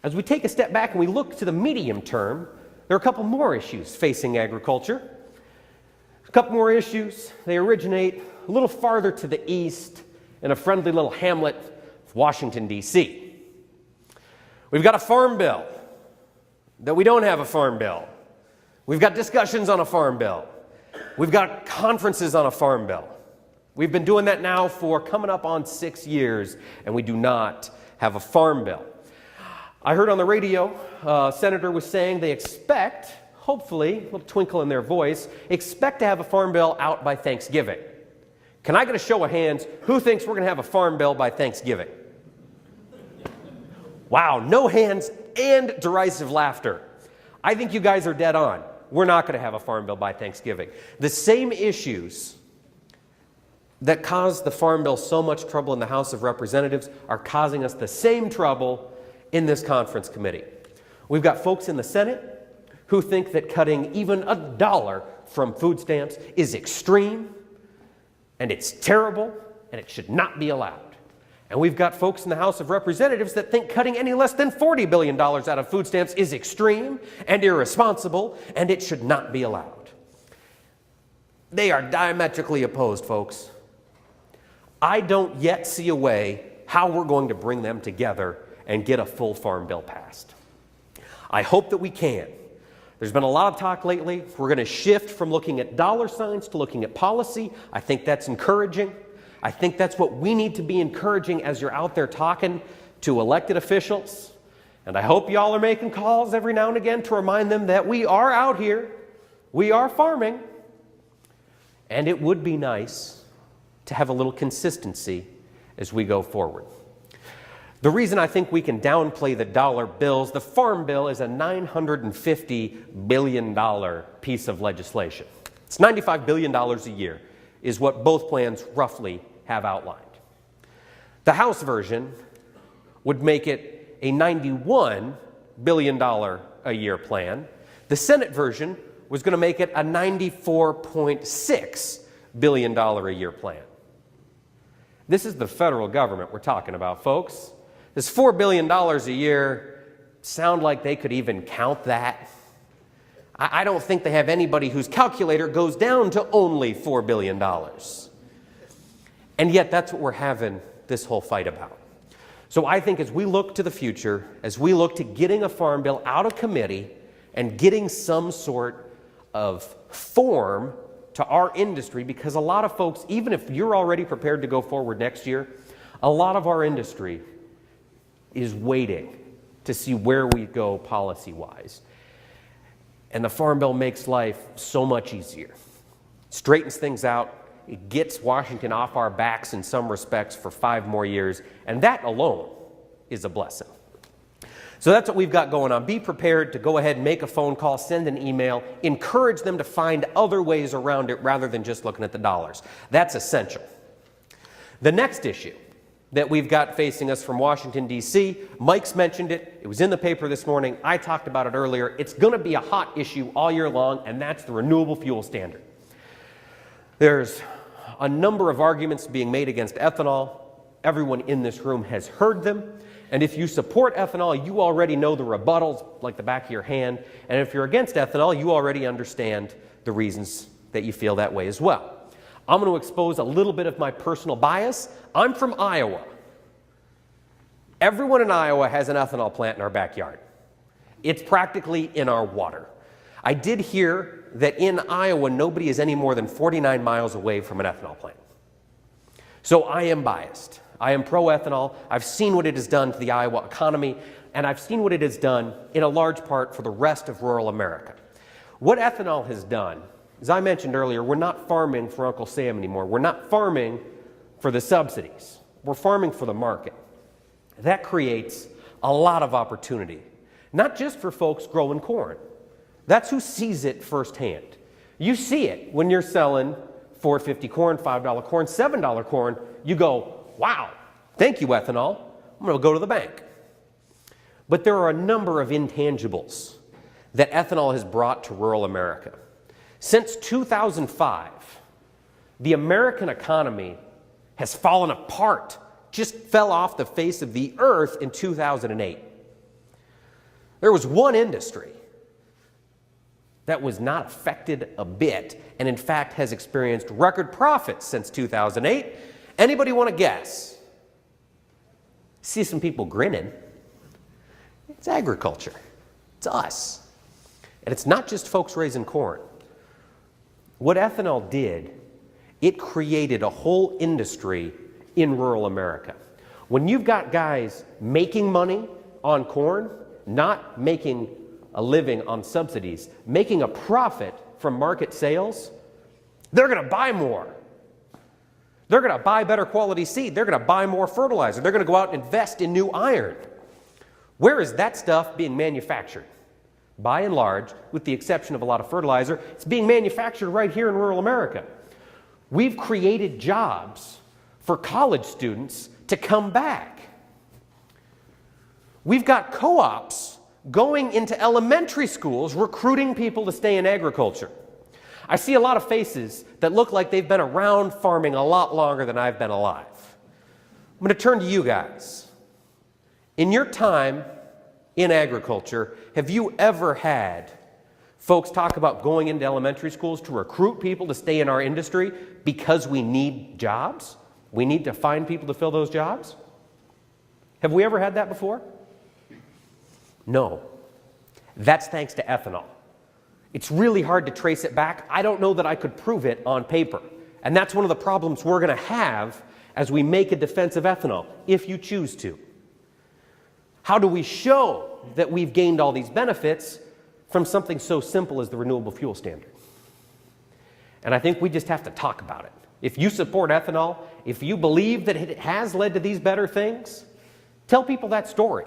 As we take a step back and we look to the medium term, there are a couple more issues facing agriculture. A couple more issues. They originate a little farther to the east in a friendly little hamlet of Washington, D.C. We've got a farm bill that we don't have a farm bill. We've got discussions on a farm bill. We've got conferences on a farm bill. We've been doing that now for coming up on 6 years, and we do not have a farm bill. I heard on the radio, a senator was saying they expect, hopefully, a little twinkle in their voice, expect to have a farm bill out by Thanksgiving. Can I get a show of hands? Who thinks we're going to have a farm bill by Thanksgiving? Wow, no hands and derisive laughter. I think you guys are dead on. We're not going to have a farm bill by Thanksgiving. The same issues that caused the farm bill so much trouble in the House of Representatives are causing us the same trouble in this conference committee. We've got folks in the Senate who think that cutting even $1 from food stamps is extreme, and it's terrible, and it should not be allowed. And we've got folks in the House of Representatives that think cutting any less than $40 billion out of food stamps is extreme and irresponsible, and it should not be allowed. They are diametrically opposed, folks. I don't yet see a way how we're going to bring them together and get a full farm bill passed. I hope that we can. There's been a lot of talk lately. We're going to shift from looking at dollar signs to looking at policy. I think that's encouraging. I think that's what we need to be encouraging as you're out there talking to elected officials. And I hope y'all are making calls every now and again to remind them that we are out here, we are farming, and it would be nice to have a little consistency as we go forward. The reason I think we can downplay the dollar bills, the farm bill is a $950 billion piece of legislation. It's $95 billion a year is what both plans roughly have outlined. The House version would make it a $91 billion a year plan. The Senate version was going to make it a $94.6 billion a year plan. This is the federal government we're talking about, folks. This $4 billion a year sound like they could even count that. I don't think they have anybody whose calculator goes down to only $4 billion. And yet that's what we're having this whole fight about. So I think as we look to the future, as we look to getting a farm bill out of committee and getting some sort of form to our industry, because a lot of folks, even if you're already prepared to go forward next year, a lot of our industry is waiting to see where we go policy-wise. And the Farm Bill makes life so much easier. Straightens things out. It gets Washington off our backs in some respects for 5 more years, and that alone is a blessing. So that's what we've got going on. Be prepared to go ahead and make a phone call, send an email, encourage them to find other ways around it rather than just looking at the dollars. That's essential. The next issue that we've got facing us from Washington, D.C., Mike's mentioned it. It was in the paper this morning. I talked about it earlier. It's going to be a hot issue all year long, and that's the renewable fuel standard. There's a number of arguments being made against ethanol. Everyone in this room has heard them. And if you support ethanol, you already know the rebuttals like the back of your hand. And if you're against ethanol, you already understand the reasons that you feel that way as well. I'm going to expose a little bit of my personal bias. I'm from Iowa. Everyone in Iowa has an ethanol plant in our backyard. It's practically in our water. I did hear that in Iowa, nobody is any more than 49 miles away from an ethanol plant. So I am biased. I am pro-ethanol. I've seen what it has done to the Iowa economy, and I've seen what it has done in a large part for the rest of rural America. What ethanol has done, as I mentioned earlier, we're not farming for Uncle Sam anymore. We're not farming for the subsidies. We're farming for the market. That creates a lot of opportunity, not just for folks growing corn. That's who sees it firsthand. You see it when you're selling $4.50 corn, $5 corn, $7 corn. You go, wow, thank you, ethanol. I'm going to go to the bank. But there are a number of intangibles that ethanol has brought to rural America. Since 2005, the American economy has fallen apart, just fell off the face of the earth in 2008. There was one industry that was not affected a bit, and in fact has experienced record profits since 2008. Anybody want to guess? See some people grinning. It's agriculture. It's us. And it's not just folks raising corn. What ethanol did, it created a whole industry in rural America. When you've got guys making money on corn, not making a living on subsidies, making a profit from market sales, they're going to buy more. They're going to buy better quality seed. They're going to buy more fertilizer. They're going to go out and invest in new iron. Where is that stuff being manufactured? By and large, with the exception of a lot of fertilizer, it's being manufactured right here in rural America. We've created jobs for college students to come back. We've got co-ops going into elementary schools recruiting people to stay in agriculture. I see a lot of faces that look like they've been around farming a lot longer than I've been alive. I'm going to turn to you guys. In your time in agriculture, have you ever had folks talk about going into elementary schools to recruit people to stay in our industry because we need jobs? We need to find people to fill those jobs? Have we ever had that before? No. That's thanks to ethanol. It's really hard to trace it back. I don't know that I could prove it on paper. And that's one of the problems we're going to have as we make a defense of ethanol, if you choose to. How do we show that we've gained all these benefits from something so simple as the renewable fuel standard? And I think we just have to talk about it. If you support ethanol, if you believe that it has led to these better things, tell people that story.